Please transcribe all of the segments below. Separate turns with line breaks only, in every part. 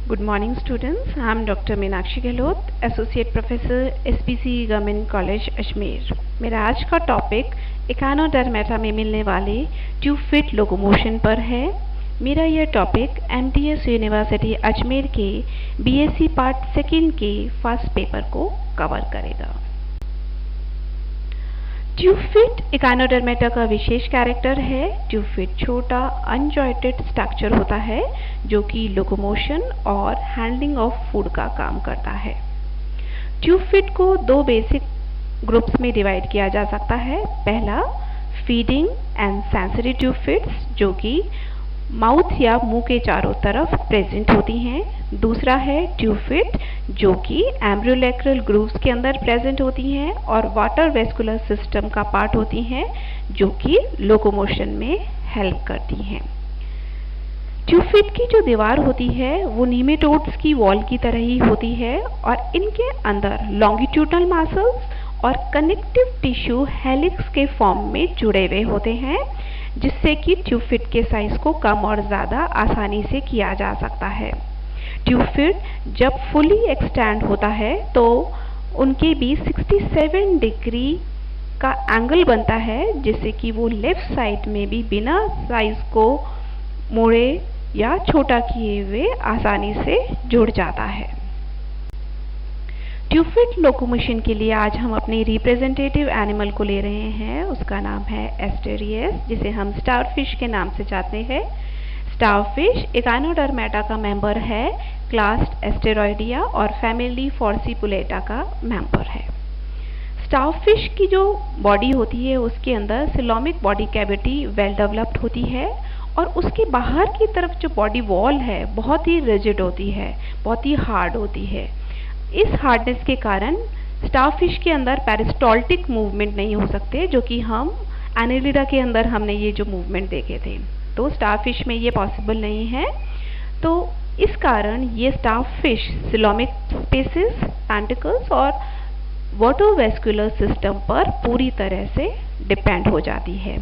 Good morning students, I am Dr. Meenakshi Gehlot, associate professor SPC government college Ajmer. मेरा आज का topic Echinodermata में मिलने वाले ट्यूब फिट लोकोमोशन पर है। मेरा यह टॉपिक MTS यूनिवर्सिटी अजमेर के BSc पार्ट सेकेंड के फर्स्ट पेपर को कवर करेगा। ट्यूब फिट इकानोडर्मेटा का विशेष कैरेक्टर है। ट्यूब फिट छोटा अनजॉइंटेड स्ट्रक्चर होता है जो कि लोकोमोशन और हैंडलिंग ऑफ फूड का काम करता है। ट्यूब फिट को दो बेसिक ग्रुप्स में डिवाइड किया जा सकता है। पहला feeding and sensory tube fits जो कि माउथ या मुंह के चारों तरफ प्रेजेंट होती हैं। दूसरा है ट्यूब फिट जो कि एम्ब्रियोलैक्रल ग्रूव्स के अंदर प्रेजेंट होती हैं और वाटर वेस्कुलर सिस्टम का पार्ट होती हैं जो कि लोकोमोशन में हेल्प करती हैं। ट्यूब फिट की जो दीवार होती है वो नीमेटोड्स की वॉल की तरह ही होती है और इनके अंदर लॉन्गिट्यूडनल मसल्स और कनेक्टिव टिश्यू हेलिक्स के फॉर्म में जुड़े हुए होते हैं, जिससे कि ट्यूब फिट के साइज को कम और ज़्यादा आसानी से किया जा सकता है। ट्यूब फिट जब फुली एक्सटेंड होता है तो उनके भी 67 डिग्री का एंगल बनता है, जिससे कि वो लेफ्ट साइड में भी बिना साइज को मोड़े या छोटा किए हुए आसानी से जुड़ जाता है। ट्यूब फिट लोकोमोशन के लिए आज हम अपने रिप्रेजेंटेटिव एनिमल को ले रहे हैं। उसका नाम है एस्टेरियस, जिसे हम स्टारफिश के नाम से जानते हैं। स्टारफिश इकानोडर्मेटा का मेंबर है, क्लास एस्टेरॉयडिया और फैमिली फॉर्सिपुलेटा का मेंबर है। स्टारफिश की जो बॉडी होती है उसके अंदर coelomic body cavity well developed होती है और उसके बाहर की तरफ जो बॉडी वॉल है बहुत ही रिजिड होती है, बहुत ही हार्ड होती है। इस हार्डनेस के कारण स्टारफिश के अंदर पेरिस्टाल्टिक मूवमेंट नहीं हो सकते, जो कि हम एनेलिडा के अंदर हमने ये जो मूवमेंट देखे थे, तो स्टारफिश में ये पॉसिबल नहीं है। तो इस कारण ये स्टारफिश सिलोमिक स्पेसिस, पेंटिकल्स और वाटरवेस्कुलर सिस्टम पर पूरी तरह से डिपेंड हो जाती है।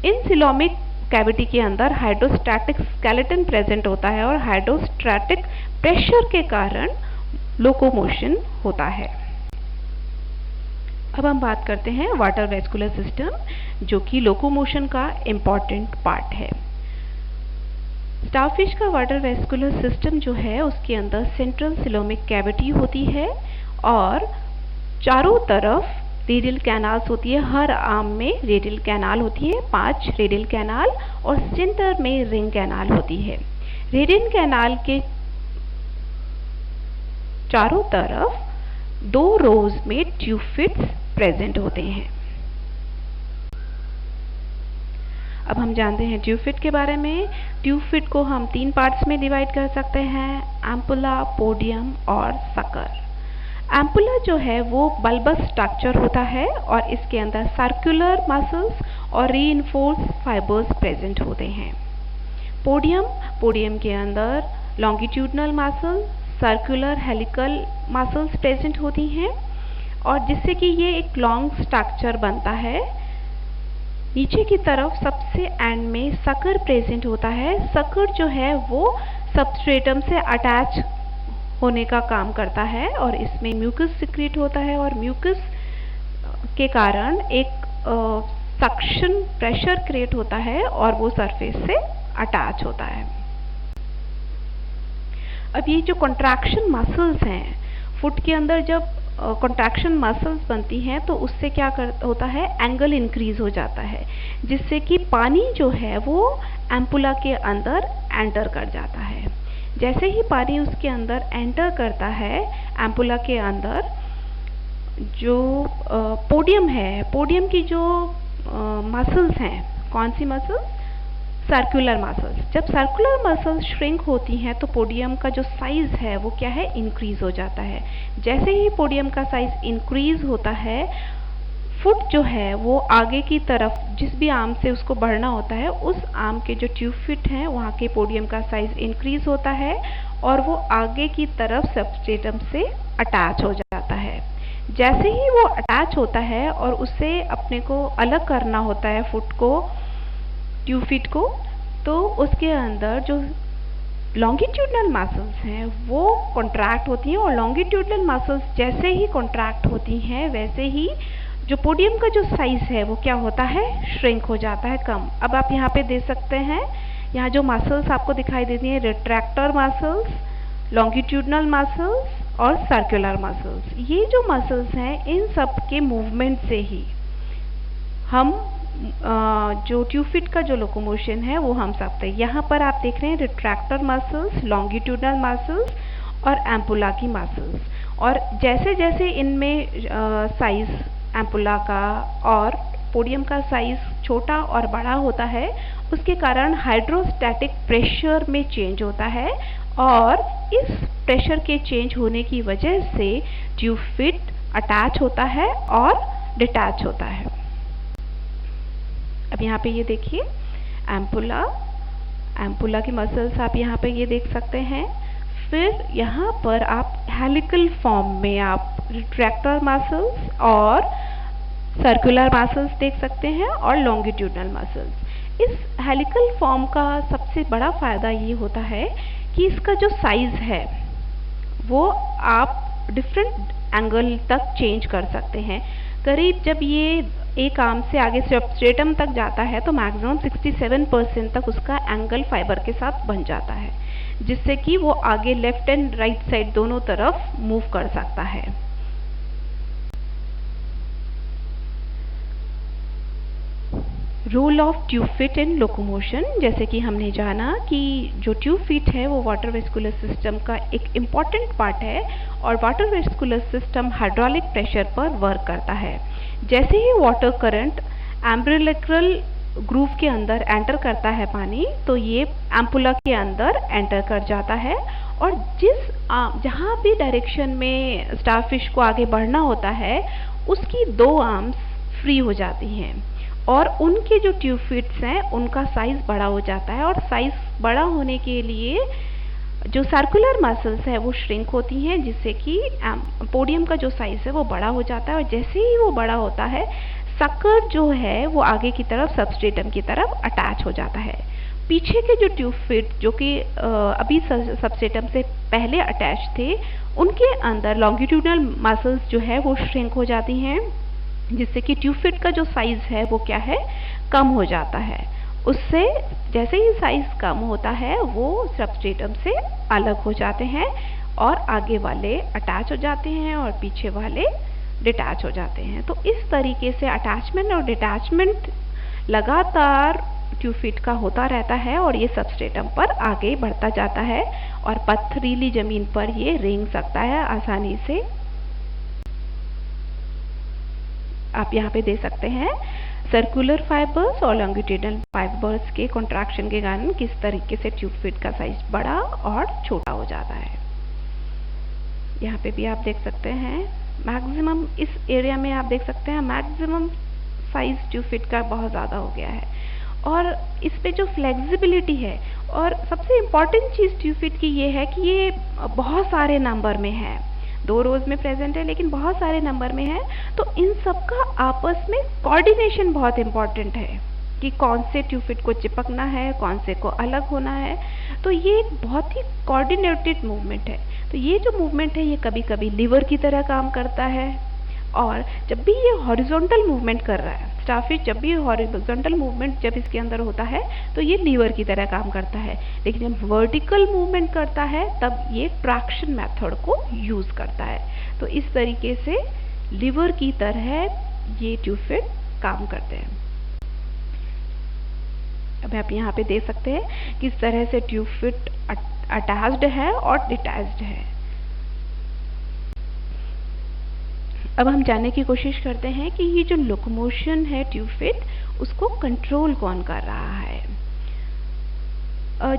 इन सिलोमिक कैविटी के अंदर हाइड्रोस्टैटिक स्केलेटन प्रेजेंट होता है और हाइड्रोस्टैटिक प्रेशर के कारण लोकोमोशन होता है। अब हम बात करते हैं वाटर वेस्कुलर सिस्टम, जो कि लोकोमोशन का इम्पॉर्टेंट पार्ट है। स्टारफिश का वाटर वेस्कुलर सिस्टम जो है उसके अंदर सेंट्रल सिलोमिक कैविटी होती है और चारों तरफ रेडियल कैनाल्स होती है। हर आर्म में रेडियल कैनाल होती है, 5 रेडियल कैनाल, और सेंटर में रिंग कैनाल होती है। रेडियल कैनाल के चारों तरफ 2 रोज में ट्यूब फिट्स प्रेजेंट होते हैं। अब हम जानते हैं ट्यूब फिट के बारे में। ट्यूब फिट को हम 3 पार्ट्स में डिवाइड कर सकते हैं, एम्पुला, पोडियम और सकर। एम्पुला जो है वो बल्बस स्ट्रक्चर होता है और इसके अंदर सर्कुलर मसल्स और रीइंफोर्स्ड फाइबर्स प्रेजेंट होते हैं। पोडियम के अंदर longitudinal muscle, circular helical muscles present होती हैं और जिससे कि ये एक लॉन्ग स्ट्रक्चर बनता है। नीचे की तरफ सबसे एंड में सकर प्रेजेंट होता है। सकर जो है वो सबस्ट्रेटम से अटैच होने का काम करता है और इसमें म्यूकस सिक्रेट होता है और म्यूकस के कारण एक सक्शन प्रेशर क्रिएट होता है और वो सरफेस से अटैच होता है। अब ये जो कॉन्ट्रैक्शन मसल्स हैं, फुट के अंदर जब कॉन्ट्रैक्शन मसल्स बनती हैं तो उससे क्या होता है, एंगल इंक्रीज हो जाता है, जिससे कि पानी जो है वो एम्पुला के अंदर एंटर कर जाता है। जैसे ही पानी उसके अंदर एंटर करता है एम्पुला के अंदर, जो पोडियम है, पोडियम की जो मसल्स हैं, कौन सी मसल्स, सर्कुलर मसल्स। जब सर्कुलर मसल्स श्रिंक होती हैं तो पोडियम का जो साइज है वो क्या है, इंक्रीज हो जाता है। जैसे ही पोडियम का साइज इंक्रीज होता है, फुट जो है वो आगे की तरफ जिस भी आर्म से उसको बढ़ना होता है, उस आर्म के जो ट्यूब फिट हैं वहाँ के पोडियम का साइज इंक्रीज होता है और वो आगे की तरफ सबस्ट्रेटम से अटैच हो जाता है। जैसे ही वो अटैच होता है और उससे अपने को अलग करना होता है फुट को, ट्यूब फिट को, तो उसके अंदर जो लॉन्गिट्यूडनल मसल्स हैं वो कॉन्ट्रैक्ट होती हैं, और लॉन्गिट्यूडनल मसल्स जैसे ही कॉन्ट्रैक्ट होती हैं वैसे ही जो पोडियम का जो साइज है वो क्या होता है, श्रिंक हो जाता है, कम। अब आप यहाँ पे देख सकते हैं, यहाँ जो मसल्स आपको दिखाई देती हैं, रिट्रैक्टर मसल्स, लॉन्गिट्यूडनल मसल्स और सर्कुलर मसल्स। ये जो मसल्स हैं इन सब के मूवमेंट से ही हम जो ट्यूब फिट का जो लोकोमोशन है वो हम सकते हैं। यहाँ पर आप देख रहे हैं रिट्रैक्टर मसल्स, लॉन्गिट्यूडनल मसल्स और एम्पुला की मसल्स। और जैसे जैसे इनमें साइज एम्पुला का और पोडियम का साइज छोटा और बड़ा होता है, उसके कारण हाइड्रोस्टैटिक प्रेशर में चेंज होता है, और इस प्रेशर के चेंज होने की वजह से ट्यूब फिट अटैच होता है और डिटैच होता है। अब यहाँ पे ये देखिए एम्पुला की मसल्स आप यहाँ पे ये देख सकते हैं। फिर यहाँ पर आप हेलिकल फॉर्म में आप रिट्रैक्टर मसल्स और सर्कुलर मसल्स देख सकते हैं और लॉन्गिट्यूडनल मसल्स। इस हेलिकल फॉर्म का सबसे बड़ा फायदा ये होता है कि इसका जो साइज है वो आप डिफरेंट एंगल तक चेंज कर सकते हैं। करीब जब ये एक आर्म से आगे सबस्ट्रेटम तक जाता है तो मैक्सिमम 67% तक उसका एंगल फाइबर के साथ बन जाता है, जिससे कि वो आगे लेफ्ट एंड राइट साइड दोनों तरफ मूव कर सकता है। Role of tube feet in locomotion, जैसे कि हमने जाना कि जो ट्यूब फिट है वो वाटर वेस्कुलर सिस्टम का एक इम्पॉर्टेंट पार्ट है, और water vascular system hydraulic pressure पर वर्क करता है। जैसे ही वाटर करंट एम्ब्रिलिकल ग्रूव के अंदर एंटर करता है पानी, तो ये एम्पुला के अंदर एंटर कर जाता है, और जहाँ भी डायरेक्शन में स्टारफिश को आगे बढ़ना होता है उसकी 2 आर्म्स फ्री हो जाती हैं, और उनके जो ट्यूब फिट्स हैं उनका साइज बड़ा हो जाता है। और साइज बड़ा होने के लिए जो सर्कुलर मसल्स है वो श्रिंक होती हैं, जिससे कि पोडियम का जो साइज है वो बड़ा हो जाता है, और जैसे ही वो बड़ा होता है सक्कर जो है वो आगे की तरफ सबस्ट्रेटम की तरफ अटैच हो जाता है। पीछे के जो ट्यूब फिट जो कि अभी सबस्ट्रेटम से पहले अटैच थे, उनके अंदर लॉन्गिट्यूडनल मसल्स जो है वो श्रिंक हो जाती हैं, जिससे कि ट्यूब फिट का जो साइज है वो क्या है, कम हो जाता है। उससे जैसे ही साइज कम होता है वो सबस्ट्रेटम से अलग हो जाते हैं, और आगे वाले अटैच हो जाते हैं और पीछे वाले डिटैच हो जाते हैं। तो इस तरीके से अटैचमेंट और डिटैचमेंट लगातार ट्यूब फिट का होता रहता है, और ये सबस्ट्रेटम पर आगे बढ़ता जाता है, और पथरीली जमीन पर ये रेंग सकता है आसानी से। आप यहाँ पे देख सकते हैं सर्कुलर फाइबर्स और लॉन्गिट्यूडनल फाइबर्स के कॉन्ट्रैक्शन के कारण किस तरीके से ट्यूब फिट का साइज बड़ा और छोटा हो जाता है। यहाँ पे भी आप देख सकते हैं मैक्सिमम, इस एरिया में आप देख सकते हैं मैक्सिमम साइज ट्यूब फिट का बहुत ज़्यादा हो गया है, और इस पे जो फ्लेक्सिबिलिटी है, और सबसे इम्पॉर्टेंट चीज़ ट्यूब फिट की ये है कि ये बहुत सारे नंबर में है, 2 रोज में प्रेजेंट है लेकिन बहुत सारे नंबर में है। तो इन सब का आपस में कोऑर्डिनेशन बहुत इम्पॉर्टेंट है कि कौन से ट्यूब फिट को चिपकना है, कौन से को अलग होना है। तो ये एक बहुत ही कोऑर्डिनेटेड मूवमेंट है। तो ये जो मूवमेंट है ये कभी कभी लीवर की तरह काम करता है, और जब भी ये हॉरिजॉन्टल मूवमेंट कर रहा है, स्टारफिश जब भी हॉरिजॉन्टल मूवमेंट जब इसके अंदर होता है तो ये लीवर की तरह काम करता है, लेकिन जब वर्टिकल मूवमेंट करता है तब ये ट्रैक्शन मेथड को यूज करता है। तो इस तरीके से लीवर की तरह ये ट्यूब फिट काम करते हैं। अब आप यहाँ पे देख सकते हैं किस तरह से ट्यूब फिट अटैच्ड है और डिटैच्ड है। अब हम जानने की कोशिश करते हैं कि ये जो लोकोमोशन है ट्यूब फिट उसको कंट्रोल कौन कर रहा है।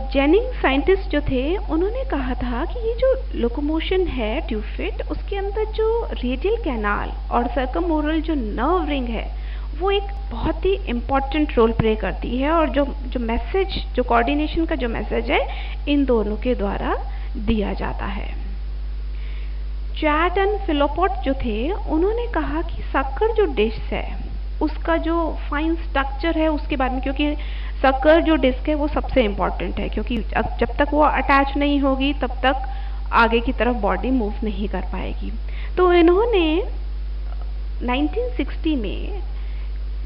जेनिंग साइंटिस्ट जो थे उन्होंने कहा था कि ये जो लोकोमोशन है ट्यूब फिट उसके अंदर जो रेडियल कैनाल और सर्कमोरल जो नर्व रिंग है वो एक बहुत ही इम्पॉर्टेंट रोल प्ले करती है, और जो मैसेज, जो कोऑर्डिनेशन का जो मैसेज है इन दोनों के द्वारा दिया जाता है। चैट एंड फिलोपोट जो थे उन्होंने कहा कि सक्कर जो डिश है उसका जो फाइन स्ट्रक्चर है उसके बारे में, क्योंकि सकर जो डिस्क है वो सबसे इम्पॉर्टेंट है, क्योंकि जब तक वो अटैच नहीं होगी तब तक आगे की तरफ बॉडी मूव नहीं कर पाएगी। तो इन्होंने 1960 में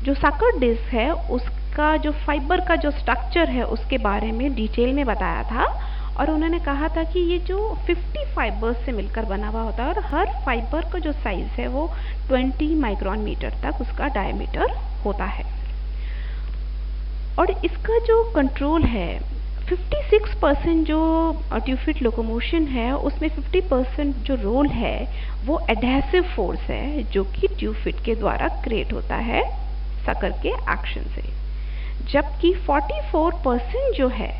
जो सकर डिस्क है उसका जो फाइबर का जो स्ट्रक्चर है उसके बारे में डिटेल में बताया था, और उन्होंने कहा था कि ये जो 50 फाइबर्स से मिलकर बना हुआ होता है और हर फाइबर का जो साइज है वो 20 माइक्रोन मीटर तक उसका डायमीटर होता है। और इसका जो कंट्रोल है 56% जो ट्यूफिट लोकोमोशन है उसमें 50% जो रोल है वो एडहेसिव फोर्स है जो कि ट्यूफिट के द्वारा क्रिएट होता है सकर के एक्शन से, जबकि 44% जो है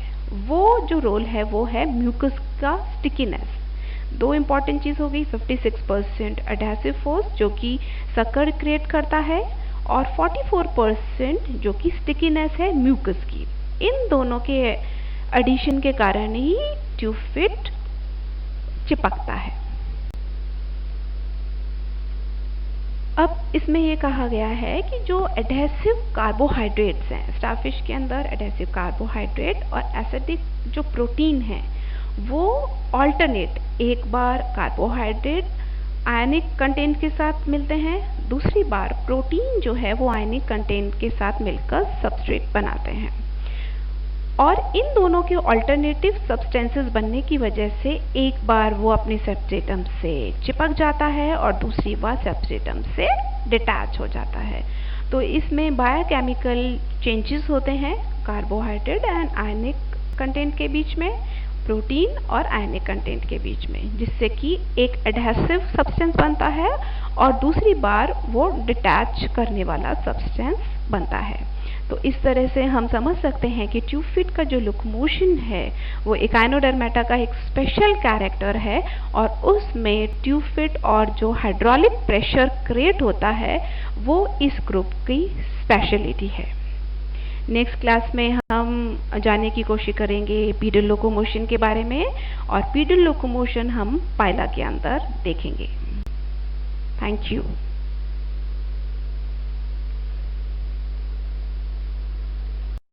वो जो रोल है वो है म्यूकस का स्टिकीनेस। दो इंपॉर्टेंट चीज हो गई, 56% एडहेसिव फोर्स जो कि सकर क्रिएट करता है और 44% जो कि स्टिकीनेस है म्यूकस की। इन दोनों के एडिशन के कारण ही ट्यूफिट चिपकता है। अब इसमें ये कहा गया है कि जो एडहेसिव कार्बोहाइड्रेट्स हैं, स्टारफिश के अंदर एडहेसिव कार्बोहाइड्रेट और एसिडिक जो प्रोटीन है वो ऑल्टरनेट, एक बार कार्बोहाइड्रेट आयनिक कंटेंट के साथ मिलते हैं, दूसरी बार प्रोटीन जो है वो आयनिक कंटेंट के साथ मिलकर सबस्ट्रेट बनाते हैं, और इन दोनों के ऑल्टरनेटिव सब्सटेंसेस बनने की वजह से एक बार वो अपने सब्स्ट्रेटम से चिपक जाता है और दूसरी बार सब्स्ट्रेटम से डिटैच हो जाता है। तो इसमें बायोकेमिकल चेंजेस होते हैं कार्बोहाइड्रेट एंड आयनिक कंटेंट के बीच में, प्रोटीन और आयनिक कंटेंट के बीच में, जिससे कि एक एडहेसिव सब्सटेंस बनता है और दूसरी बार वो डिटैच करने वाला सब्सटेंस बनता है। तो इस तरह से हम समझ सकते हैं कि ट्यूफिट का जो लोकोमोशन है वो एकाइनोडर्मेटा का एक स्पेशल कैरेक्टर है, और उसमें ट्यूफिट और जो हाइड्रोलिक प्रेशर क्रिएट होता है वो इस ग्रुप की स्पेशलिटी है। नेक्स्ट क्लास में हम जानने की कोशिश करेंगे पीडल लोकोमोशन के बारे में, और पीडल लोकोमोशन हम पाइला के अंदर देखेंगे। Thank you.